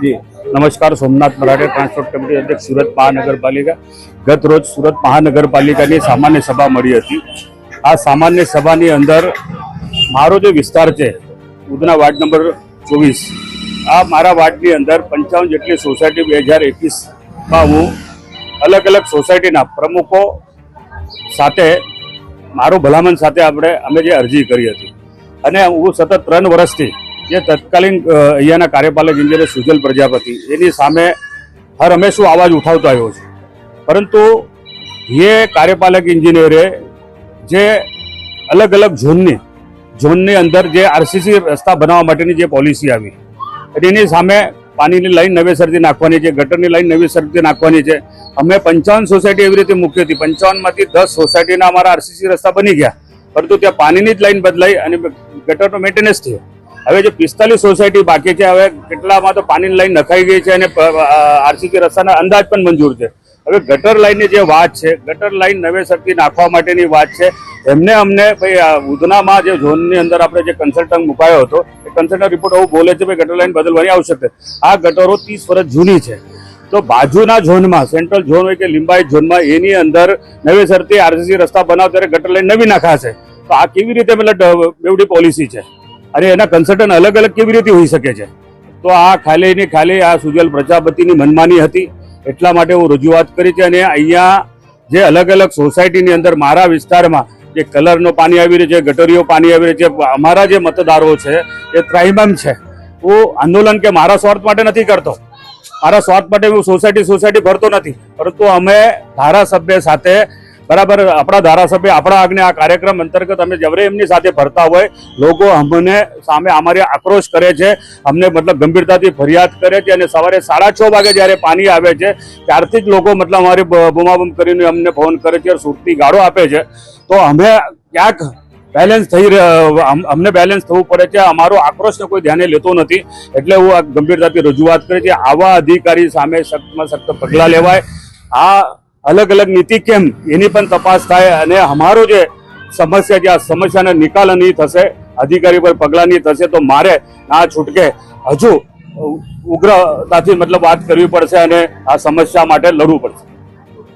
जी नमस्कार। सोमनाथ मराठे transport committee अध्यक्ष सूरत महानगरपालिका। गत रोज सूरत महानगरपालिकाની સામાન્ય સભા મળી હતી। આ સામાન્ય સભાની અંદર મારો જે વિસ્તાર છે ઉધના વાર્ડ નંબર 24, આ મારા વાર્ડની અંદર 55 જેટલી સોસાયટી 2021માં હું અલગ અલગ સોસાયટીના પ્રમુખો સાથે મારો ભલામણ સાથે અમે જે અરજી કરી હતી અને હું સતત 3 વર્ષથી જે તત્કાલીન અહીંયાના કાર્યપાલક ઇજનેર સુજલ પ્રજાપતિ એની સામે હર હંમેશા અવાજ ઉઠાવતો આવ્યો છું, પરંતુ એ કાર્યપાલક ઇજનેરે જે અલગ અલગ ઝોનની અંદર જે આરસીસી રસ્તા બનાવવા માટેની જે પોલિસી આવી એની સામે પાણીની લાઈન નવેસરથી નાખવાની છે, ગટરની લાઈન નવેસરથી નાખવાની છે। અમે 55 સોસાયટી એવી રીતે મૂકી હતી। 55માંથી 10 સોસાયટીના અમારા આરસીસી રસ્તા બની ગયા, પરંતુ ત્યાં પાણીની જ લાઈન બદલાઈ અને ગટરનો મેન્ટેનન્સ થયો। હવે જે 45 સોસાયટી બાકી છે, હવે કેટલામાં તો પાણીની લાઈન નખાઈ ગઈ છે અને આરસીસી રસ્તાના અંદાજ પણ મંજૂર છે। હવે ગટર લાઈનની જે વાત છે, ગટર લાઈન નવેસરથી નાખવા માટેની વાત છે। અમને ભાઈ ઉધનામાં જે ઝોનની અંદર આપણે જે કન્સલ્ટન્ટ મુકાયો હતો એ કન્સલ્ટન્ટ રિપોર્ટ એવું બોલે છે ભાઈ ગટર લાઈન બદલવાની આવશ્યક છે। આ ગટરો 30 વર્ષ જૂની છે, તો બાજુના ઝોનમાં સેન્ટ્રલ ઝોન હોય કે લિંબાયત ઝોનમાં એની અંદર નવેસરથી આરસીસી રસ્તા બનાવ ત્યારે ગટર લાઈન નવી નાખાશે, તો આ કેવી રીતે મતલબ બેવડી પોલિસી છે અને એના કન્સલ્ટન્ટ અલગ અલગ કેવી રીતે હોઈ શકે છે? તો આ ખાલી આ સુજલ પ્રજાપતિની મનમાની હતી, એટલા માટે હું રજૂઆત કરી છે। અને અહીંયા જે અલગ અલગ સોસાયટીની અંદર મારા વિસ્તારમાં જે કલરનો પાણી આવી રહ્યું છે, ગટરીઓ પાણી આવી રહ્યું છે, અમારા જે મતદારો છે એ ત્રાહિમામ છે। હું આંદોલન કે મારા સ્વાર્થ માટે નથી કરતો, મારા સ્વાર્થ માટે હું સોસાયટી ભરતો નથી, પરંતુ અમે ધારાસભ્ય સાથે બરાબર આપણા ધારાસભ્ય આપણા આજ્ઞે આ કાર્યક્રમ અંતર્ગત અમે જ્યારે એમની સાથે ભરતા હોય લોકો અમને સામે અમારી આક્રોશ કરે છે, અમને મતલબ ગંભીરતાથી ફરિયાદ કરે છે અને સવારે 6:30 વાગે જ્યારે પાણી આવે છે ત્યારથી જ લોકો મતલબ અમારી બૂમાબૂમ કરીને અમને ફોન કરે છે, સુરતી ગાળો આપે છે। તો અમે ક્યાંક અમને બેલેન્સ થવું પડે છે, અમારો આક્રોશને કોઈ ધ્યાને લેતો નથી, એટલે હું આ ગંભીરતાથી રજૂઆત કરી છે। આવા અધિકારી સામે સખ્તમાં સખ્ત પગલાં લેવાય, આ અલગ અલગ નીતિ કેમ એની પણ તપાસ થાય અને અમારો જે સમસ્યા છે આ સમસ્યાનો નિકાલ નહીં થશે, અધિકારી પર પગલાં નહીં થશે તો મારે ના છૂટકે હજુ ઉગ્રતાથી મતલબ વાત કરવી પડશે અને આ સમસ્યા માટે લડવું પડશે।